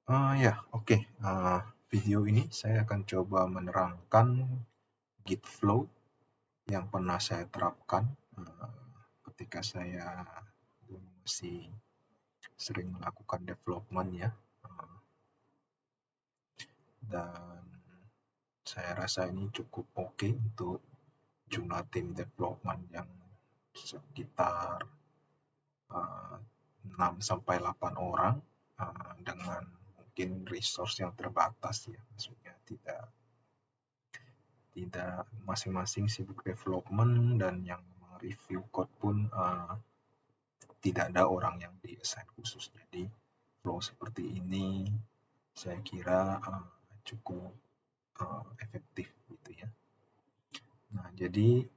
Ya, oke. Video ini saya akan coba menerangkan Git flow yang pernah saya terapkan ketika saya dulu masih sering melakukan development ya. Uh, dan saya rasa ini cukup oke untuk jumlah tim development yang sekitar 6 sampai 8 orang dengan mungkin resource yang terbatas ya. Maksudnya tidak masing-masing sibuk development dan yang review code pun tidak ada orang yang di-assign khusus. Jadi flow seperti ini saya kira cukup efektif gitu ya. Nah, jadi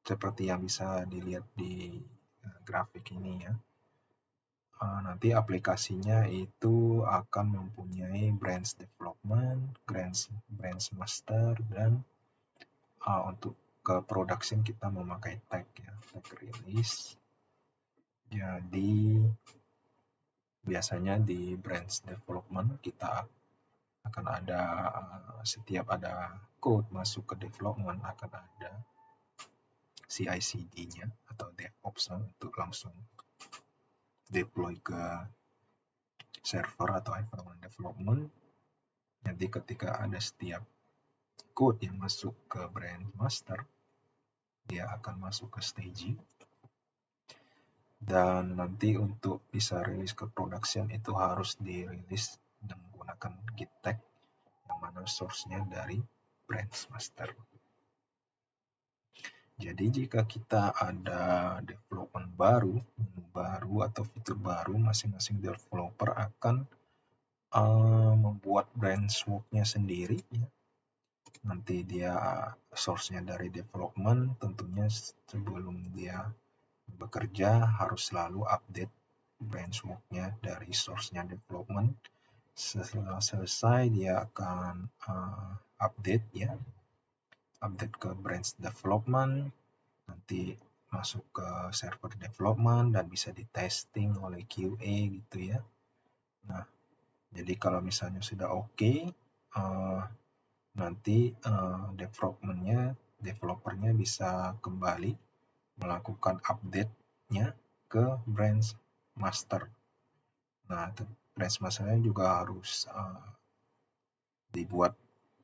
seperti yang bisa dilihat di grafik ini ya. Nanti aplikasinya itu akan mempunyai branch development, branch master, dan untuk ke production kita memakai tag ya, tag release. Jadi biasanya di branch development kita akan ada setiap ada code masuk ke development akan ada CI/CD-nya atau DevOps untuk langsung deploy ke server atau environment development. Nanti ketika ada setiap code yang masuk ke branch master, dia akan masuk ke staging. Dan nanti untuk bisa rilis ke production itu harus dirilis dengan menggunakan git tag yang mana source-nya dari branch master. Jadi jika kita ada development baru, menu baru atau fitur baru, masing-masing developer akan membuat branch work-nya sendiri ya. Nanti dia source-nya dari development, tentunya sebelum dia bekerja harus selalu update branch work-nya dari source-nya development. Setelah selesai dia akan update ya, update ke branch development, nanti masuk ke server development dan bisa di testing oleh QA gitu ya. Nah, jadi kalau misalnya sudah oke, nanti developernya bisa kembali melakukan update-nya ke branch master. Nah, branch masternya juga harus dibuat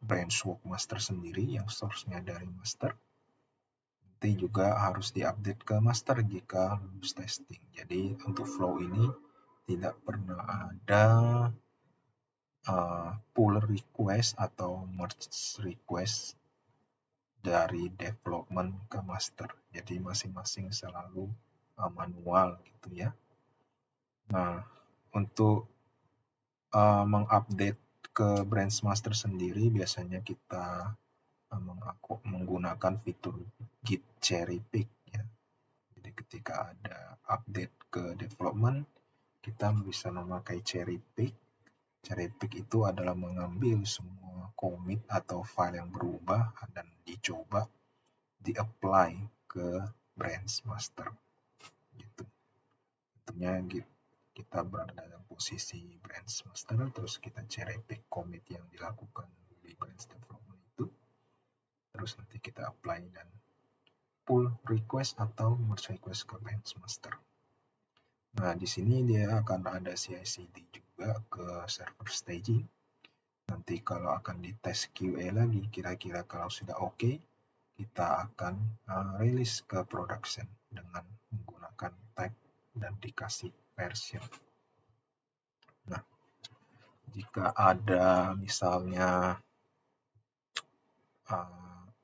branch work master sendiri yang source-nya dari master. Nanti juga harus diupdate ke master jika lulus testing. Jadi untuk flow ini tidak pernah ada pull request atau merge request dari development ke master. Jadi masing-masing selalu manual gitu ya. Nah, untuk mengupdate ke branch master sendiri biasanya kita menggunakan fitur git cherry pick ya. Jadi ketika ada update ke development, kita bisa memakai cherry pick. Cherry pick itu adalah mengambil semua commit atau file yang berubah dan dicoba di-apply ke branch master gitu. Tentunya kita berada dalam posisi branch master, terus kita cherry pick commit yang dilakukan di branch development itu, terus nanti kita apply dan pull request atau merge request ke branch master. Nah, di sini dia akan ada CI/CD juga ke server staging. Nanti kalau akan dites QA lagi, kira-kira kalau sudah oke, kita akan rilis ke production dengan menggunakan tag dan dikasih version. Nah, jika ada misalnya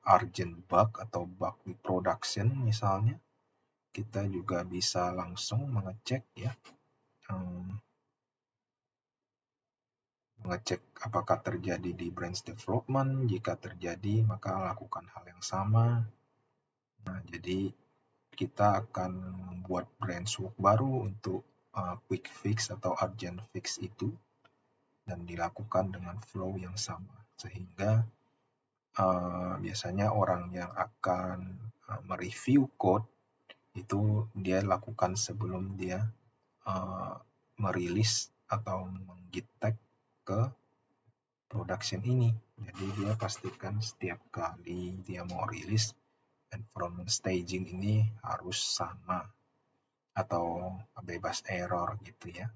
urgent bug atau bug di production misalnya, kita juga bisa langsung mengecek ya, mengecek apakah terjadi di branch development. Jika terjadi, maka lakukan hal yang sama. Nah, jadi kita akan membuat branch work baru untuk quick fix atau urgent fix itu dan dilakukan dengan flow yang sama, sehingga biasanya orang yang akan mereview code itu dia lakukan sebelum dia merilis atau menggit tag ke production ini. Jadi dia pastikan setiap kali dia mau rilis environment staging ini harus sama atau bebas error gitu ya.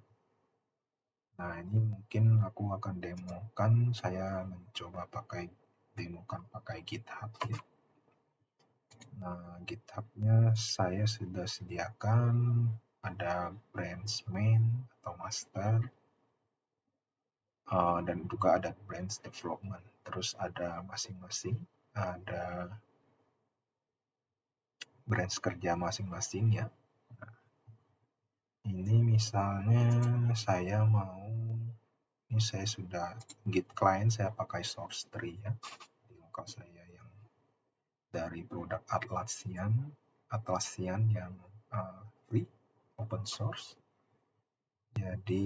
Nah, ini mungkin aku akan demokan, saya mencoba demokan pakai GitHub ya. Nah, GitHub-nya saya sudah sediakan, ada branch main atau master, dan juga ada branch development. Terus ada masing-masing, ada branch kerja masing-masing ya. Nah, ini misalnya ini saya sudah git client, saya pakai source tree ya. Di lokal saya yang dari produk Atlassian yang free, open source. Jadi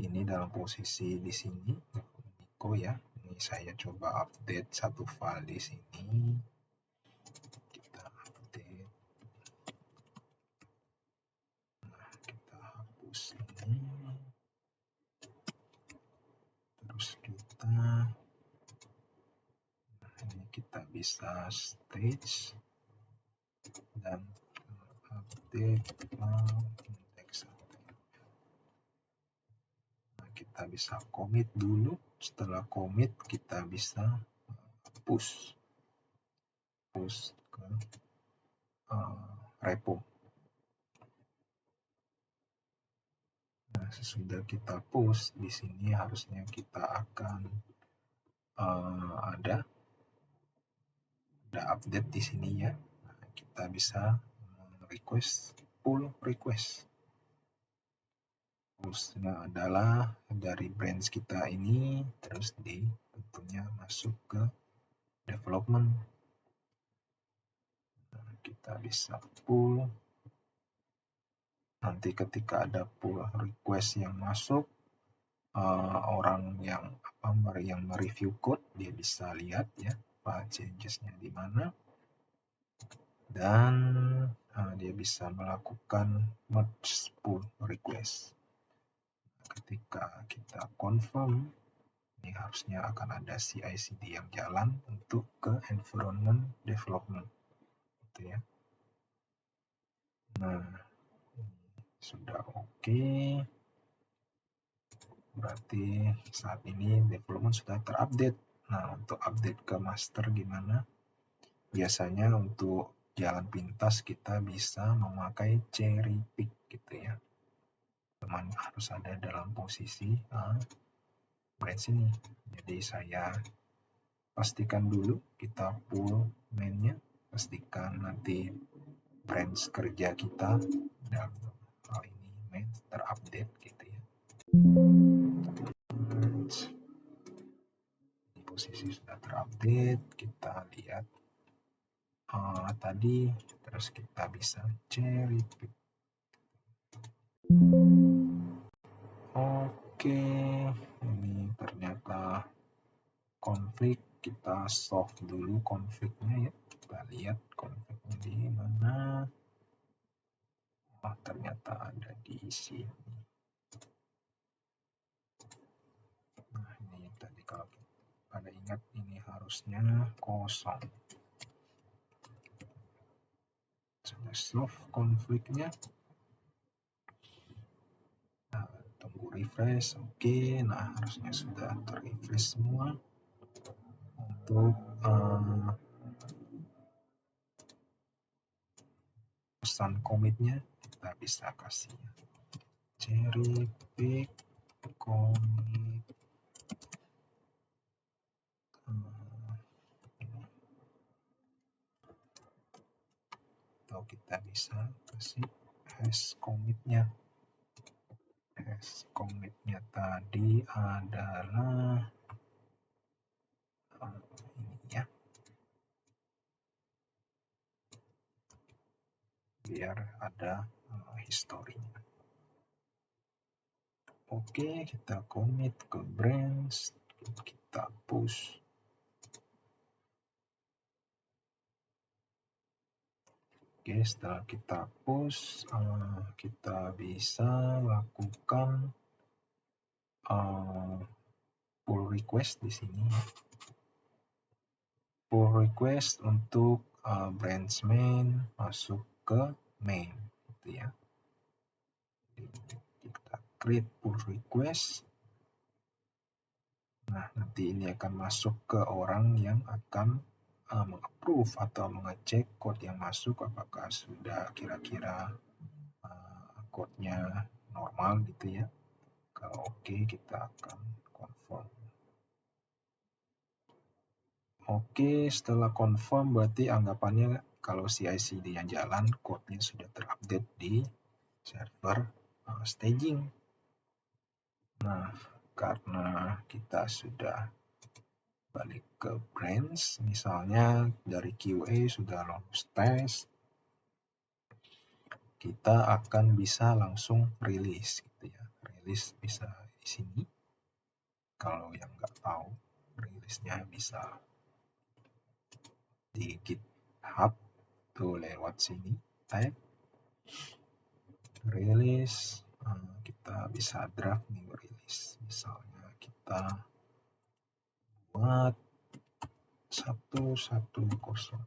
ini dalam posisi di sini, Niko ya. Ini saya coba update satu file di sini. Kita update. Nah, kita hapus ini. Terus ini kita bisa stage dan update index. Nah, kita bisa commit dulu. Setelah commit kita bisa push ke repo. Nah, sesudah kita push di sini harusnya kita akan ada update di sini ya. Nah, kita bisa request pull request. Push-nya adalah dari branch kita ini, terus tentunya masuk ke development. Nah, kita bisa pull. Nanti ketika ada pull request yang masuk, orang yang mereview code dia bisa lihat ya file changes-nya di mana, dan dia bisa melakukan merge pull request. Ketika kita confirm, ini harusnya akan ada CI/CD yang jalan untuk ke environment development gitu ya. Nah, sudah oke. Berarti saat ini development sudah terupdate. Nah, untuk update ke master gimana? Biasanya untuk jalan pintas kita bisa memakai cherry pick gitu ya. Teman harus ada dalam posisi branch ini. Jadi saya pastikan dulu kita pull mainnya, pastikan nanti branch kerja kita dalam hal ini main terupdate gitu ya. Di posisi sudah terupdate, kita lihat tadi, terus kita bisa cherry pick. Oke, ini ternyata konflik, kita solve dulu konfliknya ya. Kita lihat konfliknya di mana. Oh, ternyata ada di sini. Nah, ini tadi kalau pada ingat ini harusnya kosong. Sudah solve konfliknya. Nah, tunggu refresh. Oke, nah harusnya sudah terrefresh semua. Untuk pesan komitnya kita bisa kasih cherry pick commit atau kita bisa kasih hash commitnya. Hash commitnya tadi adalah ini ya, biar ada historinya. Oke, kita commit ke branch, kita push. Oke, setelah kita push, kita bisa lakukan pull request di sini. Pull request untuk branch main masuk ke main, gitu ya. Kita create pull request. Nah, nanti ini akan masuk ke orang yang akan mengapprove atau mengecek code yang masuk apakah sudah kira-kira code-nya normal gitu ya. Kalau oke, kita akan confirm. Oke, setelah confirm berarti anggapannya kalau CI/CD-nya jalan, code-nya sudah terupdate di server staging. Nah, karena kita sudah balik ke branch, misalnya dari QA sudah lolos tes, kita akan bisa langsung release gitu ya. Release bisa di sini. Kalau yang nggak tahu, release-nya bisa di GitHub tuh lewat sini, type release, kita bisa draft new release. Misalnya kita buat 110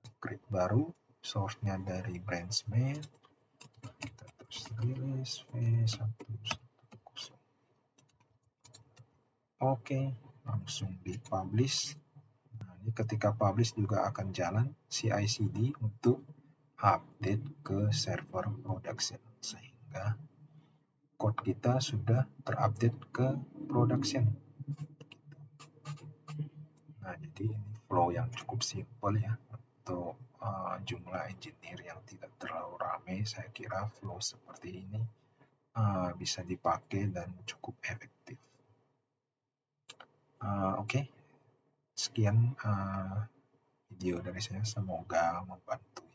script baru, source-nya dari branch main, kita terus release v110. Oke, langsung di publish. Nah, ini ketika publish juga akan jalan CI/CD untuk update ke server production, sehingga code kita sudah terupdate ke production. Nah, jadi ini flow yang cukup simpel ya. Untuk jumlah engineer yang tidak terlalu ramai, saya kira flow seperti ini bisa dipakai dan cukup efektif. Oke, sekian video dari saya, semoga membantu.